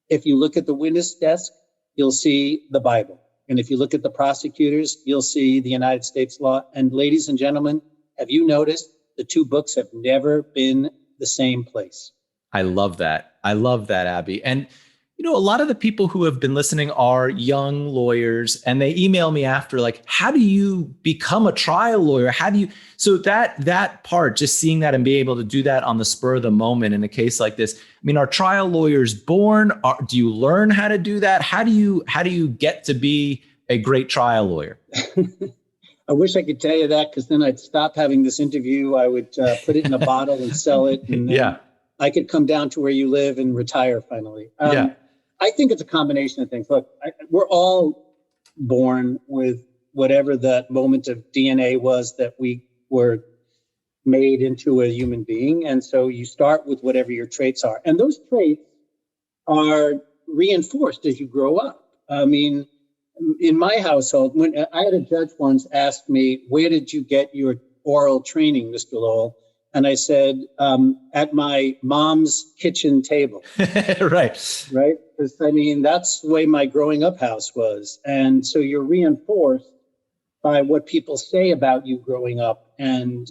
If you look at the witness desk, you'll see the Bible. And if you look at the prosecutors, you'll see the United States law. And ladies and gentlemen, have you noticed the two books have never been the same place? I love that. I love that, Abbe. And, a lot of the people who have been listening are young lawyers, and they email me after, like, how do you become a trial lawyer? So that part, just seeing that and being able to do that on the spur of the moment in a case like this, are trial lawyers born? Do you learn how to do that? How do you get to be a great trial lawyer? I wish I could tell you that, because then I'd stop having this interview. I would put it in a bottle and sell it. And yeah. I could come down to where you live and retire finally. I think it's a combination of things. Look, we're all born with whatever that moment of DNA was that we were made into a human being. And so you start with whatever your traits are. And those traits are reinforced as you grow up. In my household, when I had a judge once ask me, where did you get your oral training, Mr. Lowell? And I said, at my mom's kitchen table. Right. Because that's the way my growing up house was. And so you're reinforced by what people say about you growing up and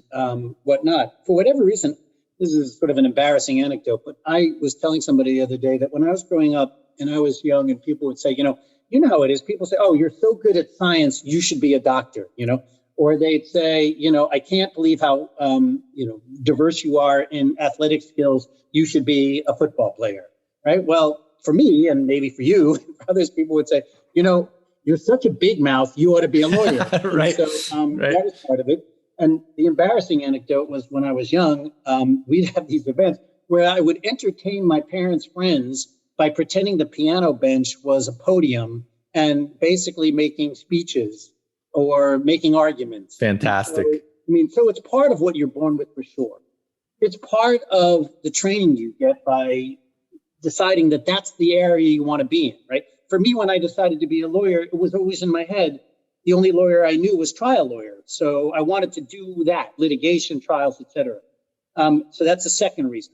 whatnot. For whatever reason, this is sort of an embarrassing anecdote, but I was telling somebody the other day that when I was growing up and I was young, and people would say, you know how it is. People say, oh, you're so good at science, you should be a doctor, Or they'd say, I can't believe how, diverse you are in athletic skills. You should be a football player, right? Well, for me, and maybe for you, others, people would say, you're such a big mouth, you ought to be a lawyer. Right. So that was part of it. And the embarrassing anecdote was when I was young, we'd have these events where I would entertain my parents' friends by pretending the piano bench was a podium and basically making speeches or making arguments. Fantastic. So it's part of what you're born with for sure. It's part of the training you get by deciding that that's the area you want to be in, right? For me, when I decided to be a lawyer, it was always in my head, the only lawyer I knew was trial lawyer. So I wanted to do that, litigation, trials, et cetera. So that's the second reason.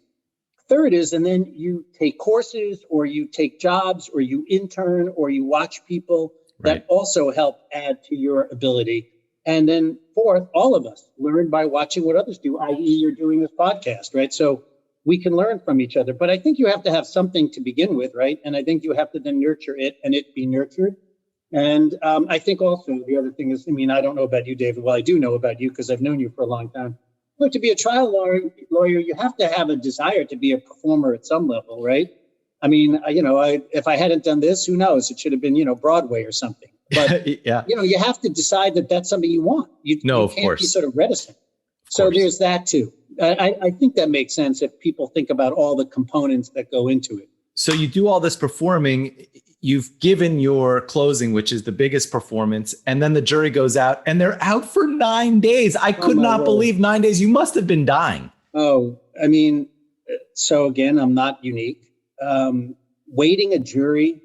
Third is, and then you take courses or you take jobs or you intern or you watch people that also help add to your ability. And then fourth, all of us learn by watching what others do, i.e. you're doing this podcast, right? So we can learn from each other. But I think you have to have something to begin with, right? And I think you have to then nurture it and it be nurtured. And I think also the other thing is, I don't know about you, David. Well, I do know about you because I've known you for a long time. Look, to be a trial lawyer, you have to have a desire to be a performer at some level, right? If I hadn't done this, who knows? It should have been, Broadway or something. But, yeah. You have to decide that that's something you want. You of can't course. be sort of reticent. So there's that too. I think that makes sense if people think about all the components that go into it. So you do all this performing, you've given your closing, which is the biggest performance, and then the jury goes out and they're out for 9 days. I could not believe 9 days. You must have been dying. So again, I'm not unique. Waiting a jury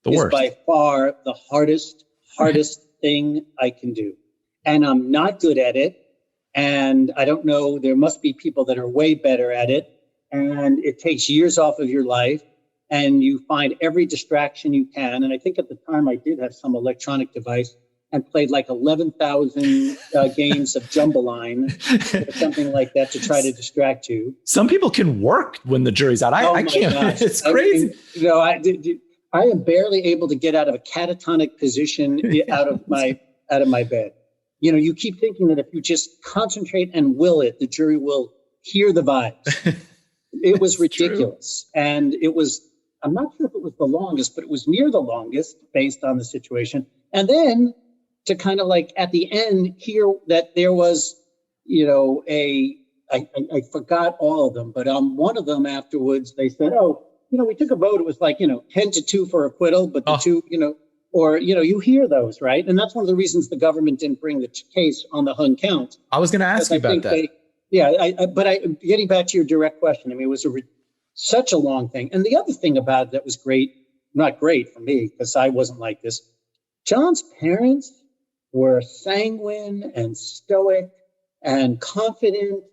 is by far the hardest thing I can do. And I'm not good at it. And I don't know, there must be people that are way better at it. And it takes years off of your life. And you find every distraction you can. And I think at the time I did have some electronic device and played like 11,000 games of Jumbaline or something like that to try to distract you. Some people can work when the jury's out. I can't. Gosh. It's crazy. I am barely able to get out of a catatonic position out of my bed. You keep thinking that if you just concentrate and will it, the jury will hear the vibes. It was ridiculous. True. And it was, I'm not sure if it was the longest, but it was near the longest based on the situation. And then to kind of like at the end hear that there was, I forgot all of them, but one of them afterwards, they said, we took a vote. It was like, 10-2 for acquittal, but the two, you hear those, right? And that's one of the reasons the government didn't bring the case on the hung count. I was going to ask you about that. Getting back to your direct question, it was such a long thing. And the other thing about it that was great, not great for me, because I wasn't like this, John's parents were sanguine and stoic and confident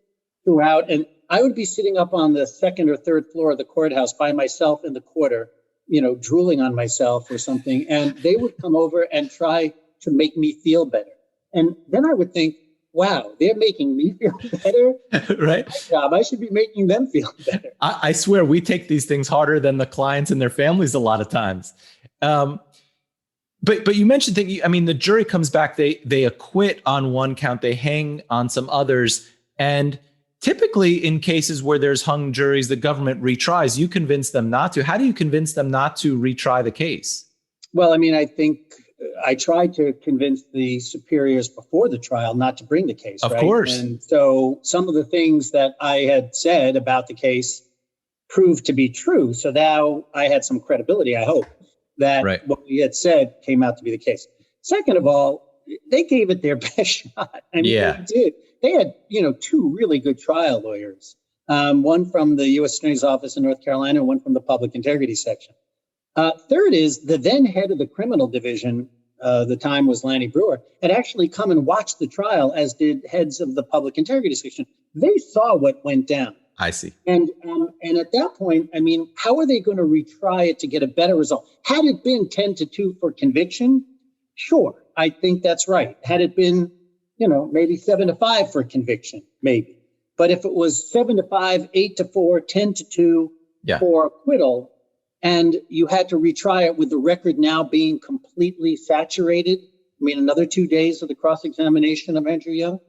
throughout. And I would be sitting up on the second or third floor of the courthouse by myself in the quarter, drooling on myself or something. And they would come over and try to make me feel better. And then I would think, wow, they're making me feel better. Right. My job, I should be making them feel better. I swear we take these things harder than the clients and their families a lot of times. But you mentioned that, the jury comes back, they acquit on one count, they hang on some others. And typically in cases where there's hung juries, the government retries. You convince them not to. How do you convince them not to retry the case? Well, I think I tried to convince the superiors before the trial not to bring the case. Of right? course. And so some of the things that I had said about the case proved to be true. So now I had some credibility, I hope, that right. What we had said came out to be the case. Second of all, they gave it their best shot. They did. They had, two really good trial lawyers, one from the U.S. Attorney's Office in North Carolina, and one from the Public Integrity Section. Third is the then head of the criminal division, the time was Lanny Brewer, had actually come and watched the trial, as did heads of the Public Integrity Section. They saw what went down. I see. And at that point, how are they going to retry it to get a better result? Had it been 10-2 for conviction, sure, I think that's right. Had it been, maybe 7-5 for conviction, maybe. But if it was 7-5, 8-4, 10-2 for acquittal, and you had to retry it with the record now being completely saturated, another 2 days of the cross-examination of Andrew Young,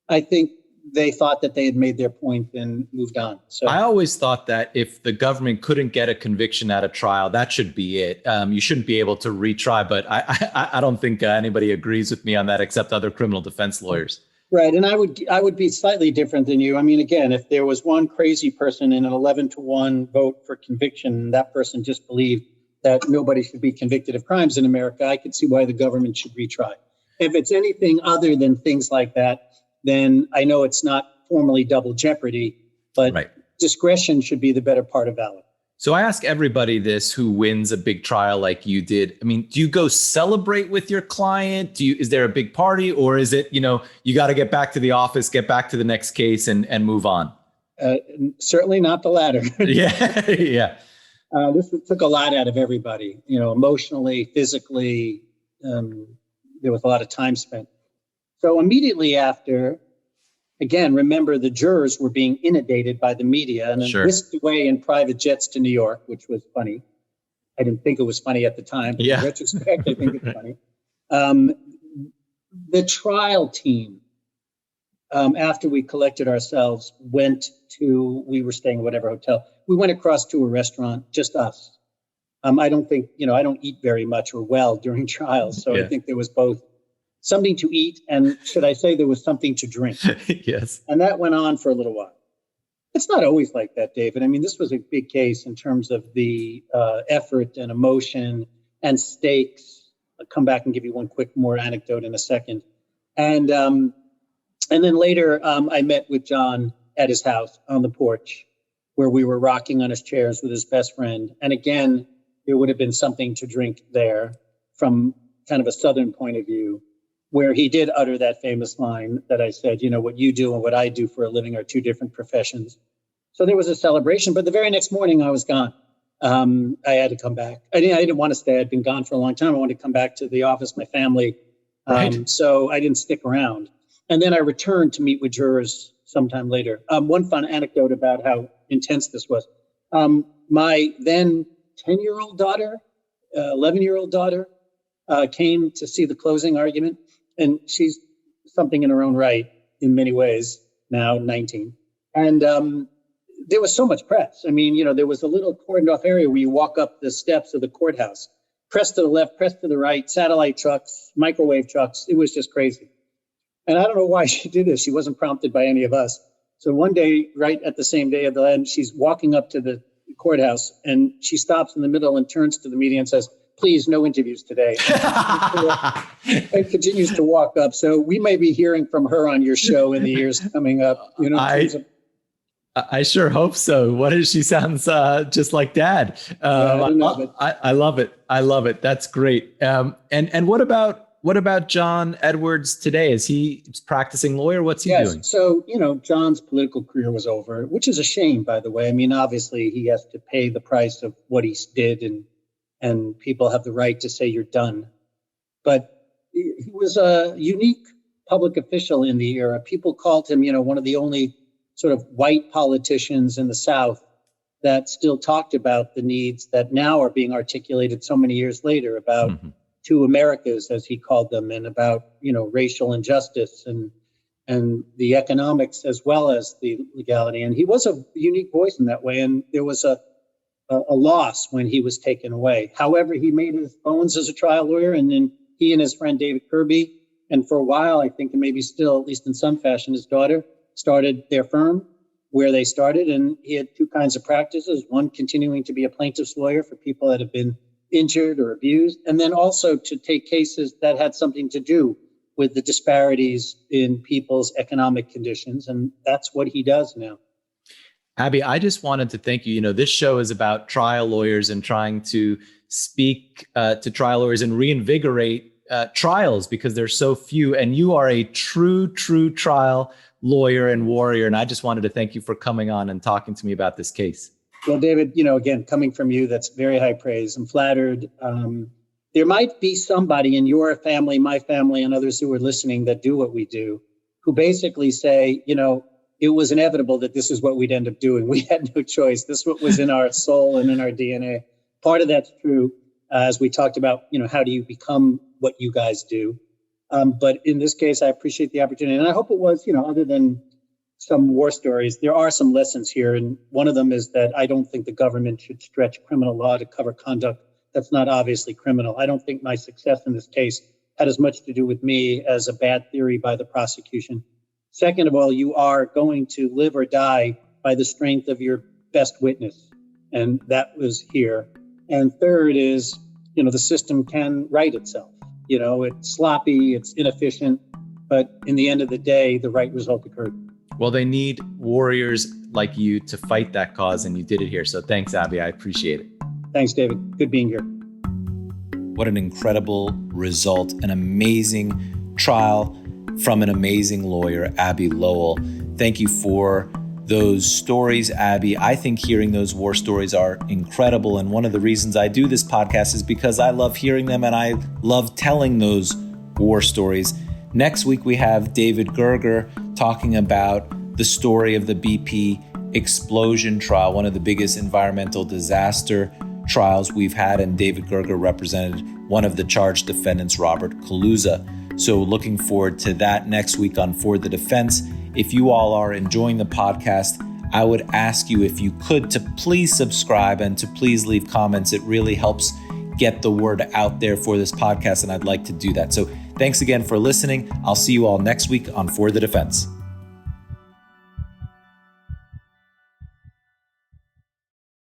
I think they thought that they had made their point and moved on. So I always thought that if the government couldn't get a conviction at a trial, that should be it. You shouldn't be able to retry, but I don't think anybody agrees with me on that except other criminal defense lawyers. Right. And I would be slightly different than you. Again, if there was one crazy person in an 11-1 vote for conviction, that person just believed that nobody should be convicted of crimes in America, I could see why the government should retry. If it's anything other than things like that, then I know it's not formally double jeopardy, but discretion should be the better part of valor. So I ask everybody this who wins a big trial like you did. Do you go celebrate with your client? Is there a big party, or is it, you got to get back to the office, get back to the next case and move on? Certainly not the latter. Yeah. This took a lot out of everybody, emotionally, physically. There was a lot of time spent. So immediately after, again, remember the jurors were being inundated by the media and then whisked away in private jets to New York, which was funny. I didn't think it was funny at the time, but in retrospect, I think it's funny. The trial team, after we collected ourselves, we were staying at whatever hotel. We went across to a restaurant, just us. I don't think, I don't eat very much or well during trials. So I think there was both something to eat, and should I say there was something to drink? Yes. And that went on for a little while. It's not always like that, David. This was a big case in terms of the effort and emotion and stakes. I'll come back and give you one quick more anecdote in a second. And then later, I met with John at his house on the porch, where we were rocking on his chairs with his best friend. And again, there would have been something to drink there from kind of a Southern point of view, where he did utter that famous line that I said, what you do and what I do for a living are two different professions. So there was a celebration, but the very next morning I was gone. I had to come back. I didn't want to stay. I'd been gone for a long time. I wanted to come back to the office, my family. So I didn't stick around. And then I returned to meet with jurors sometime later. One fun anecdote about how intense this was. My then 10-year-old daughter, 11-year-old daughter, came to see the closing argument. And she's something in her own right in many ways, now 19. And there was so much press. There was a little cordoned off area where you walk up the steps of the courthouse, press to the left, press to the right, satellite trucks, microwave trucks. It was just crazy. And I don't know why she did this. She wasn't prompted by any of us. So one day, right at the same day of the end, she's walking up to the courthouse and she stops in the middle and turns to the media and says, "Please, no interviews today." And continues to walk up. So we may be hearing from her on your show in the years coming up. I sure hope so. What is she sounds just like Dad. I love it. I love it. That's great. And what about What about John Edwards today? Is he practicing lawyer? What's he doing? So, John's political career was over, which is a shame, by the way. I mean, obviously, he has to pay the price of what he did, and people have the right to say you're done. But he was a unique public official in the era. People called him, one of the only sort of white politicians in the South that still talked about the needs that now are being articulated so many years later about two Americas, as he called them, and about, racial injustice and the economics as well as the legality. And he was a unique voice in that way. And there was a loss when he was taken away. However, he made his bones as a trial lawyer, and then he and his friend David Kirby, and for a while, I think, and maybe still, at least in some fashion, his daughter, started their firm where they started. And he had two kinds of practices, one continuing to be a plaintiff's lawyer for people that have been injured or abused, and then also to take cases that had something to do with the disparities in people's economic conditions. And that's what he does now. Abbe, I just wanted to thank you. This show is about trial lawyers and trying to speak to trial lawyers and reinvigorate trials because there's so few. And you are a true trial lawyer and warrior. And I just wanted to thank you for coming on and talking to me about this case. Well, David, again, coming from you, that's very high praise. I'm flattered. There might be somebody in your family, my family, and others who are listening that do what we do, who basically say, it was inevitable that this is what we'd end up doing. We had no choice. This is what was in our soul and in our DNA. Part of that's true, as we talked about, how do you become what you guys do? But in this case, I appreciate the opportunity. And I hope it was, other than some war stories, there are some lessons here. And one of them is that I don't think the government should stretch criminal law to cover conduct that's not obviously criminal. I don't think my success in this case had as much to do with me as a bad theory by the prosecution. Second of all, you are going to live or die by the strength of your best witness. And that was here. And third is, the system can right itself. It's sloppy, it's inefficient, but in the end of the day, the right result occurred. Well, they need warriors like you to fight that cause, and you did it here. So thanks, Abbe. I appreciate it. Thanks, David. Good being here. What an incredible result, an amazing trial from an amazing lawyer, Abbe Lowell. Thank you for those stories, Abbe. I think hearing those war stories are incredible. And one of the reasons I do this podcast is because I love hearing them and I love telling those war stories. Next week, we have David Gerger talking about the story of the BP explosion trial, one of the biggest environmental disaster trials we've had. And David Gerger represented one of the charged defendants, Robert Kaluza. So looking forward to that next week on For the Defense. If you all are enjoying the podcast, I would ask you if you could to please subscribe and to please leave comments. It really helps get the word out there for this podcast, and I'd like to do that. So thanks again for listening. I'll see you all next week on For the Defense.